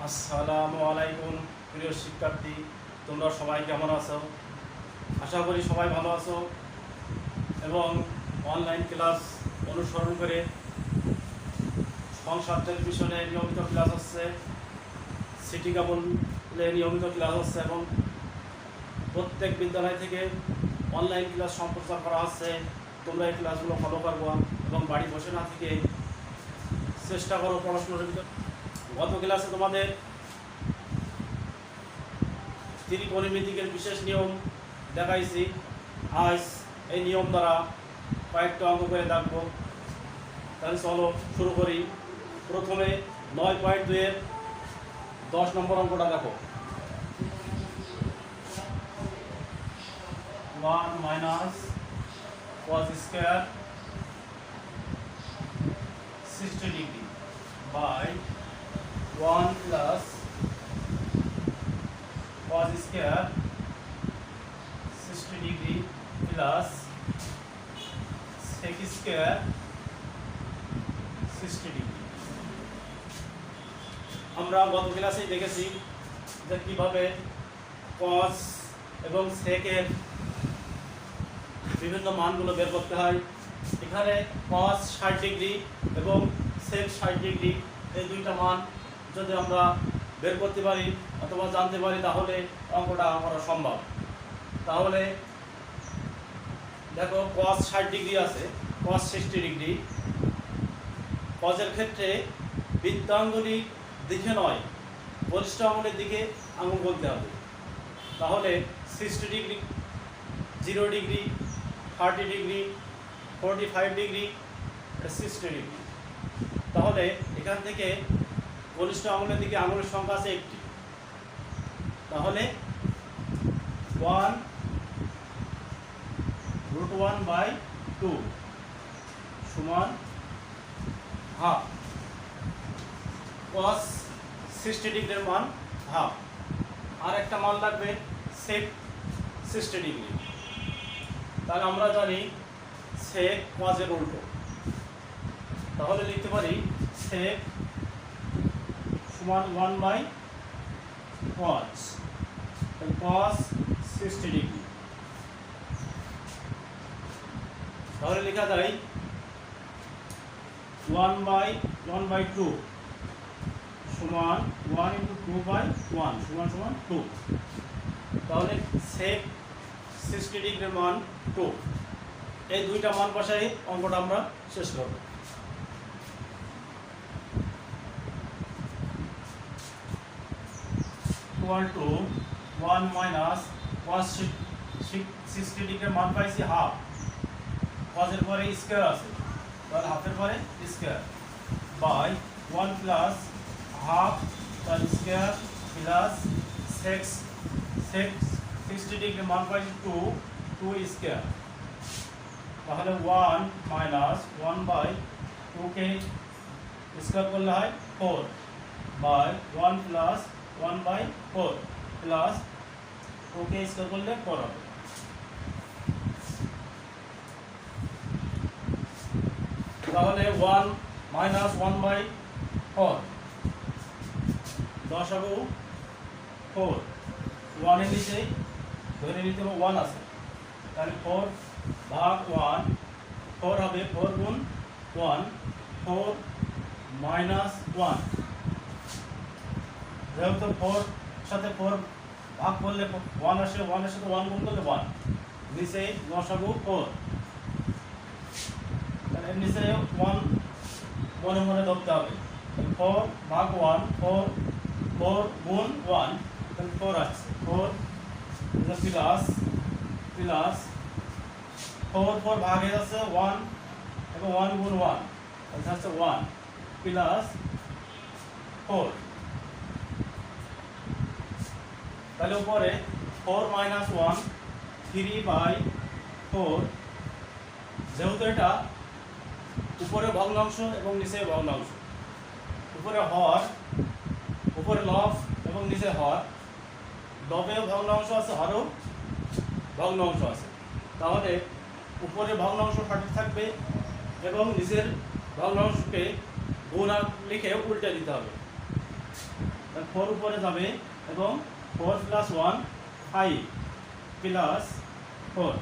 আসসালামু আলাইকুম প্রিয় শিক্ষার্থী, তোমরা সবাই কেমন আছো? আশা করি সবাই ভালো আছো এবং অনলাইন ক্লাস অনুসরণ করে সংসার টেলিভিশনে নিয়মিত ক্লাস হচ্ছে, সিটি কেবলে নিয়মিত ক্লাস হচ্ছে এবং প্রত্যেক বিদ্যালয় থেকে অনলাইন ক্লাস সম্প্রচার করা হচ্ছে। তোমরা এই ক্লাসগুলো ফলো করবো এবং বাড়ি বসে না থেকে চেষ্টা করো পড়াশোনার ভিতরে। গত ক্লাসে তোমাদের ত্রিকোণমিতিকের বিশেষ নিয়ম দেখাইছি। আজ এই নিয়ম দ্বারা কয়েকটা অঙ্ক করে দেখবো। তাহলে চলো শুরু করি। প্রথমে 9.2-এর 10 নম্বর অঙ্কটা দেখো। 1 minus cos square 60 degree by 1 plus cos square 60 degree plus sec square 60 degree। আমরা গত ক্লাসেই দেখেছি যে কিভাবে cos এবং sec এর বিভিন্ন মানগুলো বের করতে হয়। এখানে cos 60 ডিগ্রি এবং sec 60 ডিগ্রি এই দুইটা মান যদি আমরা বের করতে পারি অথবা জানতে পারি তাহলে অঙ্কটা করা সম্ভব। তাহলে দেখো cos 60 ডিগ্রি আছে, cos 60 ডিগ্রি। cos এর ক্ষেত্রে বৃত্তাঙ্গুলির দিকে নয়, বলিষ্ঠ আঙুলের দিকে আঙুল বলতে হবে। তাহলে 60 degree, 0 degree, 30 degree, 45 degree, 60 degree. তাহলে এখান থেকে বলিষ্ঠ আঙুলের দিকে আঙুলের সংখ্যা আছে একটি। তাহলে 1√1/2 সমান হাফ। cos 60 ডিগ্রির মান হাফ। আর একটা মান লাগবে sec 60 ডিগ্রি। তাহলে আমরা জানি sec cos এর উল্টো। তাহলে লিখতে পারি sec সমান 1/cos, cos 60 ডিগ্রি। তাহলে লেখা যায় 1/2 সমান 1 × 2/1 সমান 2। তাহলে sec 60 ডিগ্রির মান 2। এই দুইটা মান বসাই অঙ্কটা আমরা শেষ করব। equal to 1 minus cos 60 ডিগ্রির মান পাইছি হাফ। cos এর পরে স্কয়ার আছে, তাহলে হাফের পরে স্কয়ার বাই 1 প্লাস হাফ তার স্কয়ার প্লাস sec 60 ডিগ্রির মান পাইছি 2 স্কয়ার। তাহলে 1 minus 1/2 কে স্কয়ার করলে হয় 4 বাই 1 প্লাস 1/4 প্লাস 2 কে স্কয়ার করলে 4 হবে। তাহলে 1 minus 1/4 10 হবে 4। 1 এর নিচে ধরে নিতে হবে 1 আছে, তাহলে 4 ভাগ 1 4 হবে 4 গুণ 1 4 minus 1। যেহেতু 4 সাথে 4 ভাগ করলে 1 আসে, 1 এর সাথে 1 গুণ করলে 1। নিচে লসাগু 4, তাহলে এর নিচে 1 মনে মনে ধরতে হবে। 4 ভাগ 1 4 গুণ 1, তাহলে 4 আসছে। 4 প্লাস 4 ভাগে আছে 1 এবং 1 গুণ 1, তাহলে হচ্ছে 1 প্লাস 4। তাহলে উপরে 4 minus 1 3/4। যেহেতু এটা উপরে ভগ্নাংশ এবং নিচে ভগ্নাংশ, উপরে হর, উপরে লব এবং নিচে হর, লবেও ভগ্নাংশ আছে, হরেও ভগ্নাংশ আছে। তাহলে উপরে ভগ্নাংশ সঠিক থাকবে এবং নিচের ভগ্নাংশকে গুণ লিখে উল্টে দিতে হবে। 4 উপরে যাবে এবং 4 প্লাস 1 5 প্লাস 4।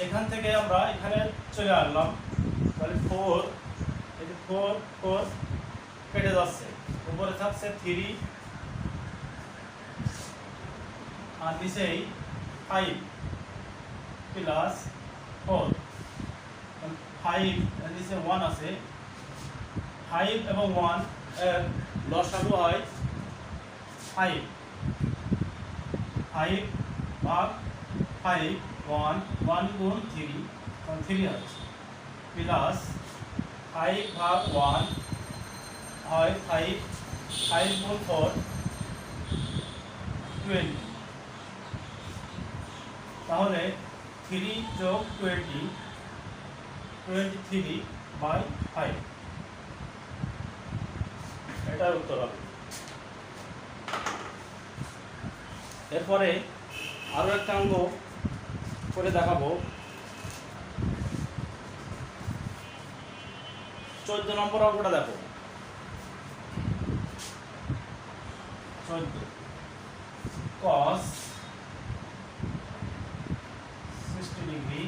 এখান থেকে আমরা এখানে চলে আসলাম, তাহলে 4 কেটে যাচ্ছে, উপরে থাকছে 3 আর নিচেই 5 প্লাস 4, 5 এর নিচে 1 আছে, 5 এবং 1 এর লসাগু হয় 5 ভাগ 5 1 গুণ 3 3 আছে, প্লাস 5 ভাগ 1 হয় 5 গুণ 4 20, তাহলে 3 যোগ 20 23/5, এটার উত্তর হবে। এরপরে আরো একটা অঙ্ক করে দেখাবো। 14 নম্বর অঙ্কটা দেখো। 14 cos 60 degree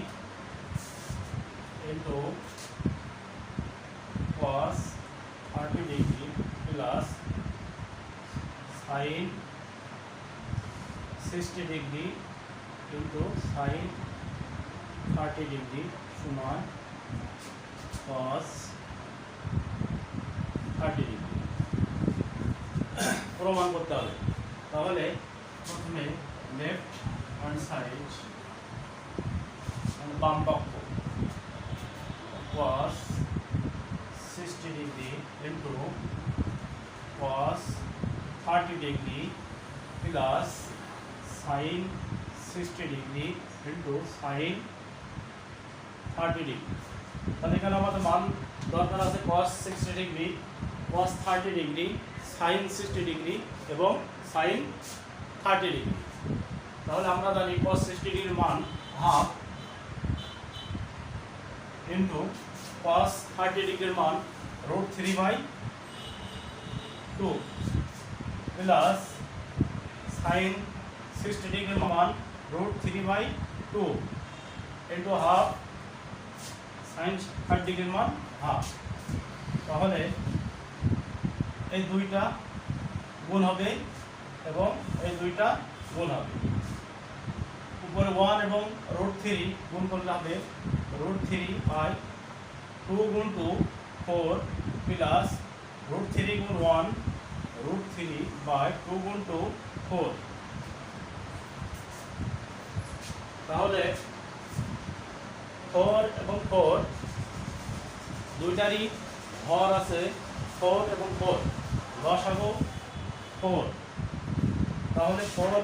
into cos 30 degree plus sin 60 degree into sin 30 degree সমান cos 30 ডিগ্রি প্রমাণ করতে হবে। তাহলে প্রথমে লেফট হ্যান্ড সাইড বাম পক্ষ cos 60 degree into cos 30 degree plus sin 60 degree into sin 30 degree. তাহলে এখানে আমাদের মান দরকার আছে cos 60 degree, cos 30 degree, sin 60 degree এবং sin 30 ডিগ্রি। তাহলে আমরা জানি cos 60 ডিগ্রির মান হাফ ইন্টু cos 30 ডিগ্রির মান √3/2 প্লাস sin 60 ডিগ্রির মান √3/2 ইন্টু হাফ sin 30 ডিগ্রির মান হাফ। তাহলে এই দুইটা গুণ হবে এবং এই দুইটা গুণ হবে, উপরে 1 এবং √3 গুণ করলে হবে √3/2 গুণ 2 4 প্লাস √3 গুণ 1 √3/2 গুণ 2 4। তাহলে 4 এবং 4 দুইটারই হর আছে 4 এবং 4, লসাগু 4। তাহলে 4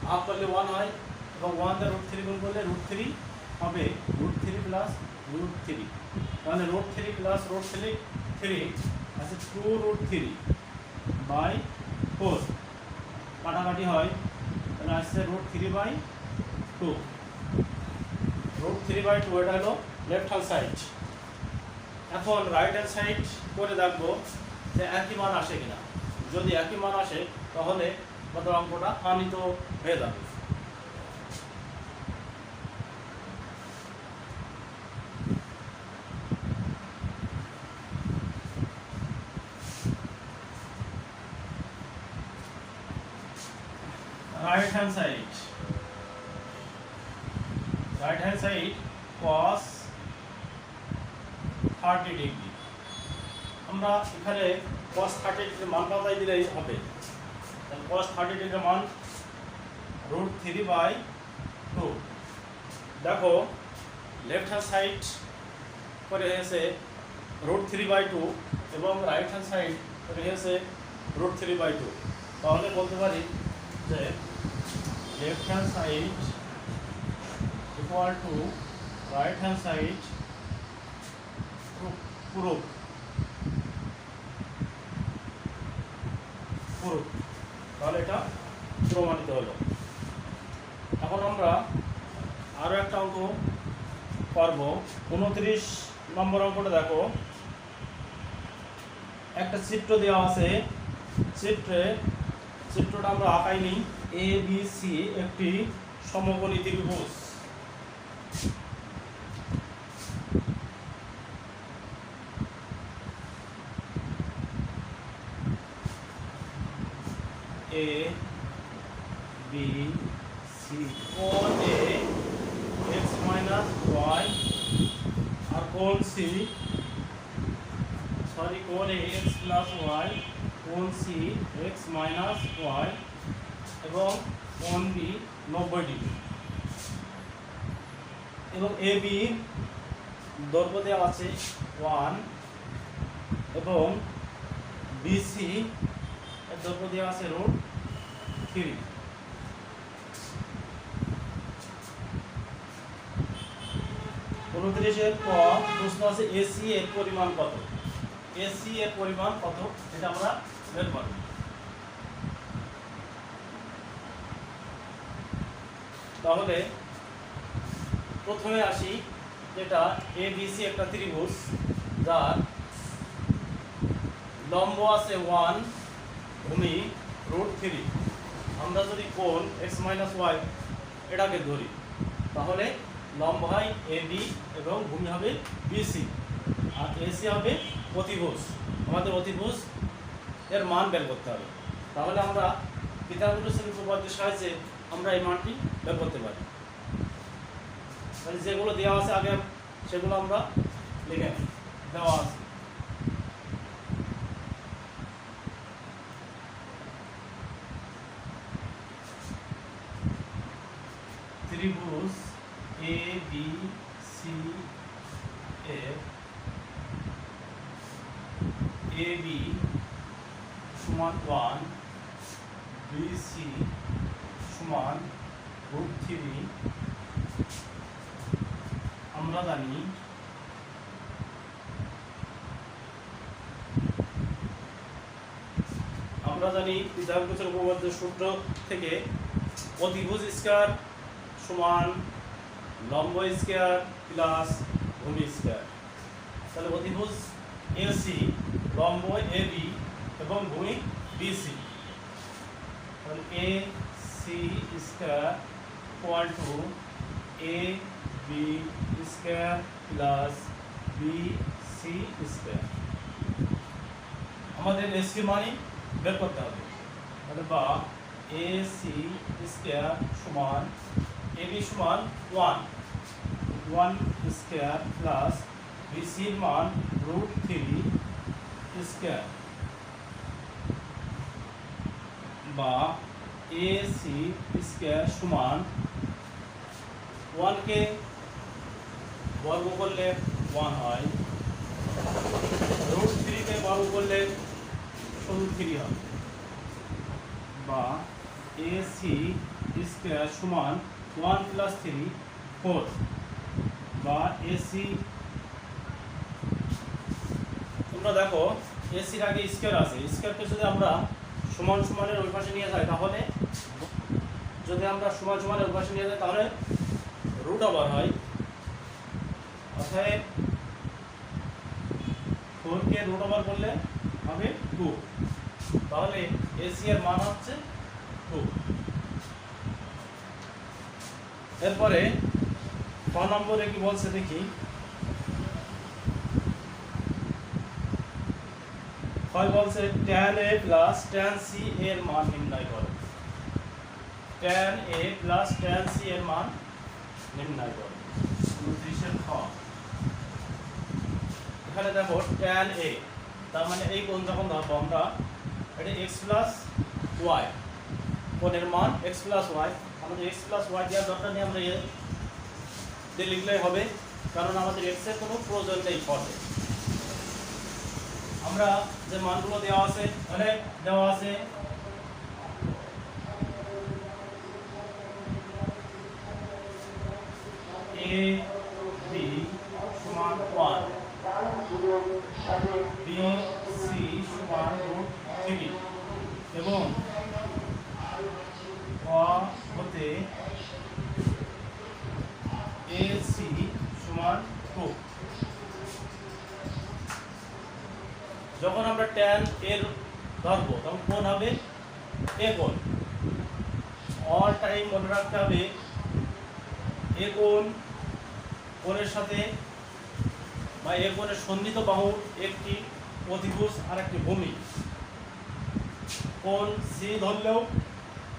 হাফ করলে 1 হয় এবং 1 দ্বারা √3 গুণ করলে √3 হবে, √3 প্লাস √3, তাহলে √3 প্লাস √3 আছে 2√3/4, কাটাকাটি হয়, তাহলে আসছে √3/2। √3/2 এটা হলো লেফট হ্যান্ড সাইড। এখন রাইট হ্যান্ড সাইড করে দেখবো যে একই মান আসে কিনা। যদি একই মান আসে তাহলে আমাদের অঙ্কটা আনিত হয়ে যাবে। right hand side cos 30 degree, আমরা এখানে cos 30 ডিগ্রি মান পাতাই দিলেই হবে। তাহলে cos 30 ডিগ্রি মান √3/2। দেখো লেফট হ্যান্ড সাইড করে হয়েছে √3/2 এবং রাইট হ্যান্ড সাইড করে হয়েছে √3/2। তাহলে বলতে পারি যে left hand side equal to right hand side পুরো। তাহলে এটা প্রমাণিত হলো। আমরা আরও একটা অঙ্ক করব। 29 নম্বর অঙ্কটা দেখো, একটা চিত্র দেওয়া আছে। চিত্রটা আমরা আঁকাইনি। এ বি সি একটি সমকোণী ত্রিভুজ। এ বি সি কোণ এ এক্স মাইনাস ওয়াই আর কোণ সি কোণ এ এক্স প্লাস ওয়াই, কোণ সি এক্স মাইনাস ওয়াই এবং কোণ বি 90 ডিগ্রি। এবং এ বি দৈর্ঘ্য দেওয়া আছে 1 এবং বিসি এর দৈর্ঘ্য দেওয়া আছে √3। এর পর প্রশ্ন আছে এসি এর পরিমাণ কত। এসি এর পরিমাণ কত এটা আমরা বের করব। তাহলে প্রথমে আসি, যেটা এবিসি একটা ত্রিভুজ যার লম্ব আছে 1, ভূমি √3। আমরা যদি কোণ x - y এটাকে ধরি, তাহলে লম্ব হয় এবি এবং ভূমি হবে বিসি, আর এসি হবে অতিভুজ। আমাদের অতিভুজ এর মান বের করতে হবে। তাহলে আমরা পিথাগোরাস উপপাদ্যের সাহায্যে আমরা এই মানটি বের করতে পারি। যেগুলো দেওয়া আছে আগে সেগুলো আমরা লিখে নিই। দেওয়া আছে ত্রিভুজ এ বি সি এর এ বি সমান 1, বিসি সমান √3। আমরা জানি পিথাগোরাসের উপপাদ্যের সূত্র থেকে অতিভুজ স্কয়ার সমান লম্ব স্কয়ার প্লাস ভূমি স্কয়ার। তাহলে অতিভুজ এসি, লম্ব এবি এবং ভূমি বিসি। তাহলে A C square equal to A B square plus B C square. আমাদের এসি মানে বের করতে হবে। তাহলে বা এ সি স্কয়ার সমান এবি সমান 1 স্কয়ার প্লাস বিসির মান √3 স্কয়ার, বা এ সি স্কয়ার সমান 1 কে বর্গ করলে 1 হয়, √3 কে বর্গ করলে শুধু 3 হয়, বা এ সি স্কয়ার সমান 1 + 3 4, বা এসি। তোমরা দেখো এসির আগে স্কয়ার আছে, স্কয়ারকে যদি আমরা সমান সমানের ওই পাশে নিয়ে যাই, তাহলে যদি আমরা সমান সমানের ওই পাশে নিয়ে যাই তাহলে √ওভার হয়। অতএব 4 কে √ওভার করলে হবে 2। তাহলে এসি এর মান হচ্ছে 2। এরপরে 6 নম্বরে কি বলছে দেখি। বলছে tan a plus tan c এর মান নির্ণয় করো। tan a plus tan c এর মান নির্ণয় করো। 29 এর খ। এখানে দেখো tan a, তার মানে এই কোণ যখন ধরবো আমরা, এটা x + y, কোণের মান x + y। আমাদের x + y দেওয়ার দরকার নেই, আমরা এ দিয়ে লিখলেই হবে, কারণ আমাদের x এর কোনো প্রয়োজন নেই পদে। আমরা যে মানগুলো দেওয়া আছে, মানে দেওয়া আছে a b সমান 1, b c সমান √3 এবং ক হতে ট্যান এর ধরবো তখন কোণ হবে এ কোণ। অল টাইম মনে রাখতে হবে এ কোণের সাথে বা এ কোণের সন্নিহিত বাহুর একটি অধিভুজ আর একটি ভূমি। কোণ সি ধরলেও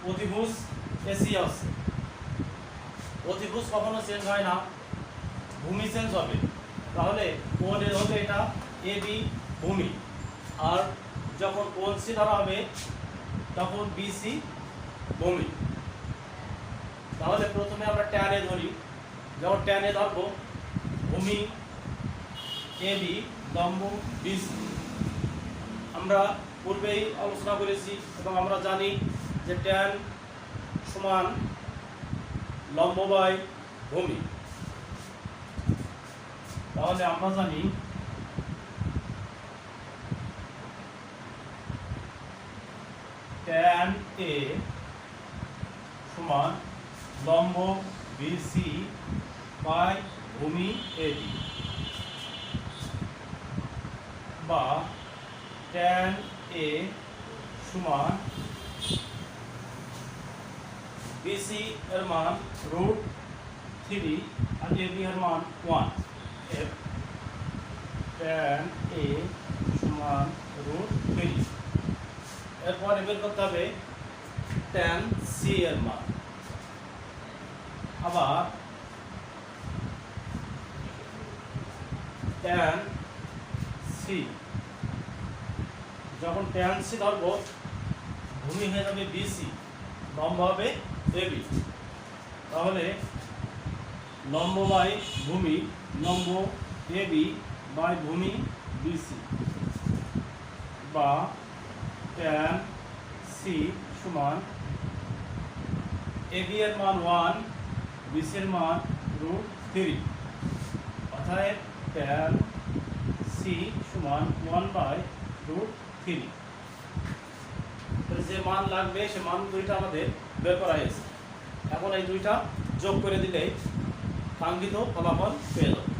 অধিভুজ এসি আছে। অধিভুজ কখনো চেঞ্জ হয় না, ভূমি চেঞ্জ হবে। তাহলে কোণ এ হবে এটা এ বি ভূমি, আর যখন কোণ সি ধরা হবে তখন বি সি ভূমি। তাহলে প্রথমে আমরা ট্যান এ ধরি। যখন ট্যান এ ধরবো ভূমি এ বি লম্ব বি সি। আমরা পূর্বেই আলোচনা করেছি এবং আমরা জানি যে ট্যান সমান লম্ব বাই ভূমি। তাহলে আমরা জানি ট্যান এ সমান লম্ব বিসি বাই ভূমি এবি, বা ট্যান এ সমান বিসি এর মান √3 আর এবি এর মান 1। এফ ট্যান এ সমান √3। এরপর বের করতে হবে ট্যান সি এর মান। আবার ট্যান সি, যখন ট্যান সি ধরবো ভূমি হয়ে যাবে বিসি, লম্ব হবে এবি। তাহলে লম্ব বাই ভূমি, লম্ব এবি বাই ভূমি বিসি, বা ট্যান সি সমান এবি এর মান 1, বিসি এর মান √3। অর্থাৎ ট্যান সি সমান 1/√3। যে মান লাগবে সে মান দুইটা আমাদের বের করা হয়েছে। এখন এই দুইটা যোগ করে দিলে কাঙ্ক্ষিত ফলাফল পেয়ে যাবে।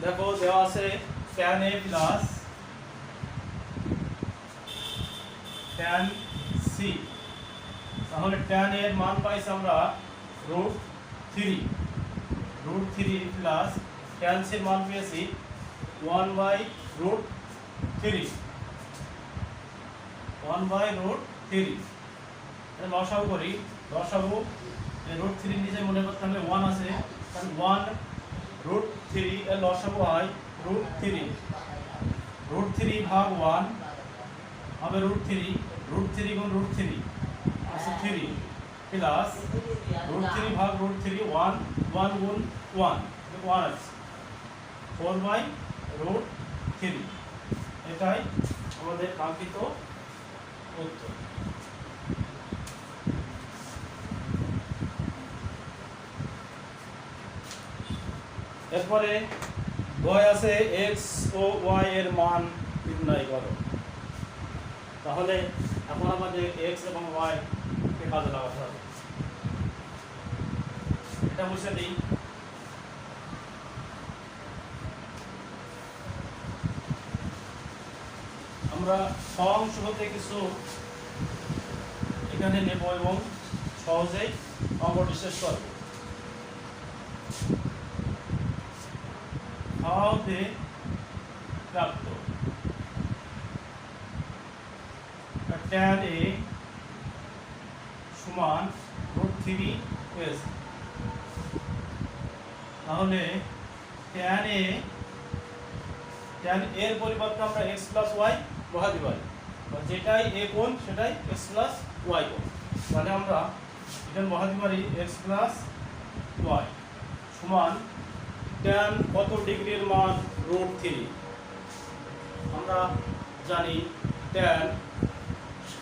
দেখো দেওয়া আছে tan A plus tan C. তাহলে ট্যান এর মান পাইছি আমরা √3 প্লাস ট্যান সি এর মান পেয়েছি 1/√3। এটা লসাগু করি। লসাগু √3 নিচে মনে করতে হবে 1 আছে, কারণ 1√3 এর লসাগু হয় √3। √3 ভাগ 1 হবে √3, √3 গুণ √3 আছে 3, প্লাস √3 ভাগ √3 1 গুণ 1 আছে 4/√3। এটাই আমাদের কাঙ্ক্ষিত উত্তর। এরপরে বয় আছে এক্স ও ওয়াই এর মান নির্ণয় করো। তাহলে এখন আমাদের এক্স এবং ওয়াই কে কাজে লাগাতে হবে। এটা মুছে দিই। আমরা অংশ হতে কিছু এখানে নেব এবং সহজেই অঙ্কটি শেষ করব। হতে প্রাপ্ত ট্যান এ সমান √3 হয়েছে। তাহলে ট্যান এর পরিবর্তে আমরা x প্লাস ওয়াই বসাতে পারি, যেটাই এ কোণ সেটাই x প্লাস ওয়াই কোণ। তাহলে আমরা এখানে বসাতে পারি x প্লাস ওয়াই সমান ট্যান কত ডিগ্রির মান √3। আমরা জানি ট্যান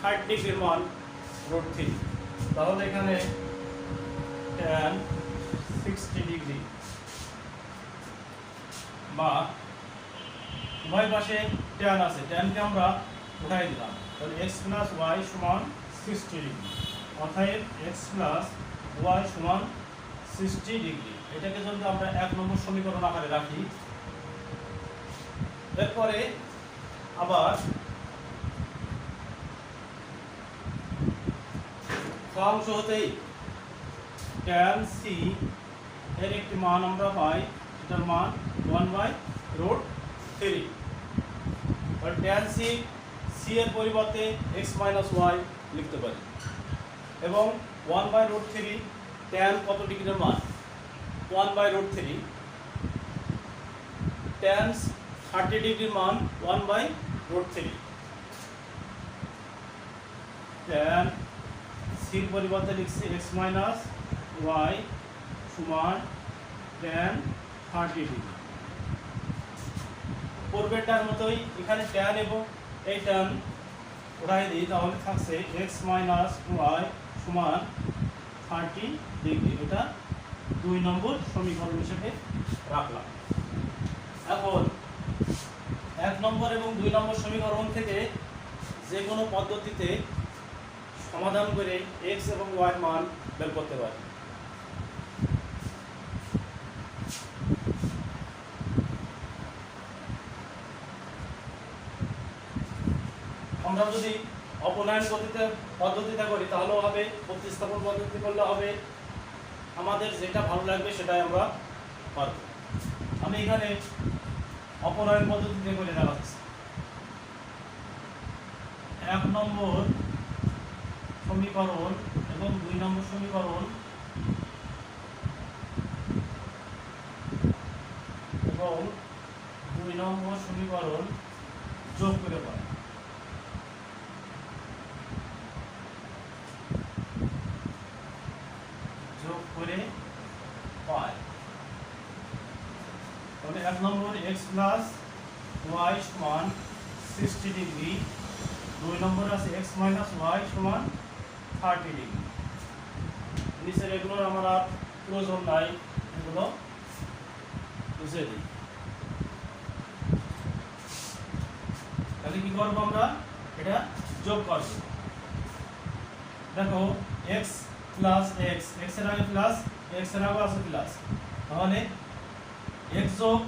60 ডিগ্রির মান √3। তাহলে এখানে ট্যান 60 ডিগ্রি, বা উভয় পাশে ট্যান আছে, ট্যানকে আমরা উঠাই দিলাম। তাহলে x প্লাস ওয়াই সমান 60 ডিগ্রি। অর্থাৎ x প্লাস ওয়াই সমান 60 ডিগ্রি। এটাকে যদি আমরা 1 নম্বর সমীকরণ আকারে রাখি, এরপরে আবার অংশ হতেই tan c এর একটি মান আমরা পাই, এটার মান 1/√3। আর tan c এর পরিবর্তে x - y লিখতে পারি, এবং 1/√3 tan কত ডিগ্রির মান 1/√3, tan 30 ডিগ্রির মান 1/√3, tan c এর পরিবর্তে লিখছি x - y সমান tan 30 ডিগ্রি। পূর্বেরটার মতোই এখানে tan এবং এই tan উঠাই দিই, তাহলে থাকছে x - y সমান 30 ডিগ্রি। এটা 2 নম্বর সমীকরণ হিসেবে রাখলাম। এখন 1 নম্বর এবং 2 নম্বর সমীকরণ থেকে যে কোনো পদ্ধতিতে সমাধান করে x এবং y এর মান বের করতে পারি। আমরা যদি অপনয়ন পদ্ধতিতে করি তাহলেও হবে, প্রতিস্থাপন পদ্ধতি করলে হবে, আমাদের যেটা ভালো লাগবে সেটাই আমরা পারব। আমি এখানে অপনয়ন পদ্ধতিতে করে দেখাচ্ছি। 1 নম্বর সমীকরণ এবং 2 নম্বর সমীকরণ এবং 2 নম্বর সমীকরণ যোগ করে পাই। তাহলে 1 নম্বর x + y সমান 60 ডিগ্রি, 2 নম্বর আছে x - y সমান 30 ডিগ্রি। নিচের এগুলো আমার আর প্রয়োজন নাই, এগুলো বুঝে দিই। তাহলে কি করবো আমরা, এটা যোগ করব। দেখো x + x এর আগে প্লাস, x এর আগে আছে প্লাস, তাহলে x যোগ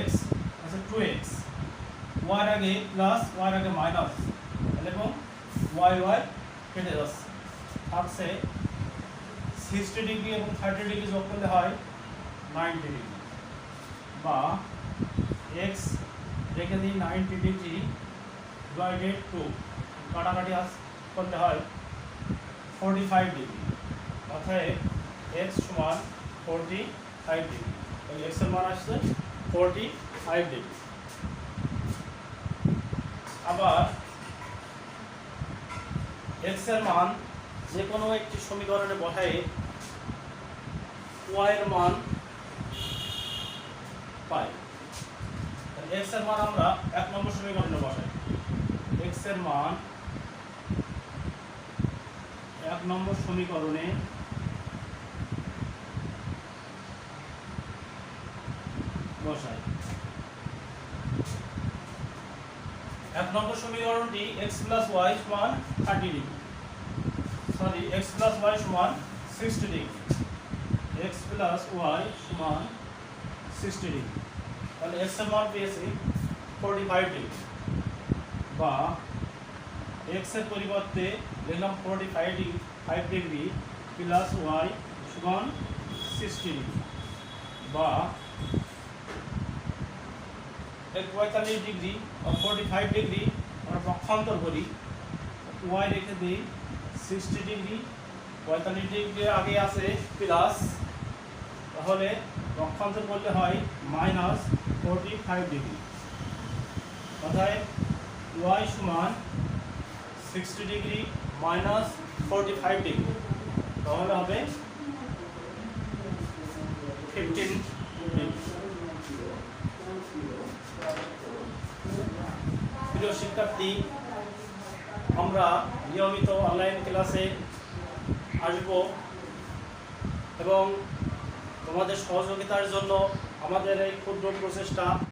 x আছে 2x, y এর আগে প্লাস, y এর আগে মাইনাস, তাহলে এবং y কেটে যাচ্ছে, থাকছে 60 ডিগ্রি এবং 30 ডিগ্রি যোগ করলে হয় 90 ডিগ্রি, বা x রেখে দিই 90 ডিগ্রি ডিভাইডেড 2, কাটাকাটি করলে হয় 45 ডিগ্রি, অর্থাৎ x সমান 45 ডিগ্রি। x এর মান আসছে 45 ডিগ্রি। আবার x এর মান যে কোনো একটি সমীকরণে বসাই y এর মান পাই। x এর মান আমরা 1 নম্বর সমীকরণে বসাই, x এর মান 1 নম্বর সমীকরণে বসাই। 1 নম্বর সমীকরণটি x + y সমান 30 ডিগ্রি, সরি x + y সমান 60 ডিগ্রি, x + y সমান 60 ডিগ্রি, তাহলে x এর মান পেয়েছি 45 ডিগ্রি, বা x এর পরিবর্তে লিখলাম 45 ডিগ্রি প্লাস y সমান 60 ডিগ্রি, বা 45 ডিগ্রি আর 45 ডিগ্রি আমরা পক্ষান্তর করি, y রেখে দিই 60 ডিগ্রি, 45 ডিগ্রির আগে আছে প্লাস, তাহলে পক্ষান্তর করলে হয় -45 ডিগ্রি, অর্থাৎ y সমান 60 ডিগ্রি -45 ডিগ্রি, তাহলে হবে 15 ডিগ্রি। প্রিয় শিক্ষার্থী, আমরা নিয়মিত অনলাইন ক্লাসে আসব এবং তোমাদের সহযোগিতার জন্য আমাদের এই ক্ষুদ্র প্রচেষ্টা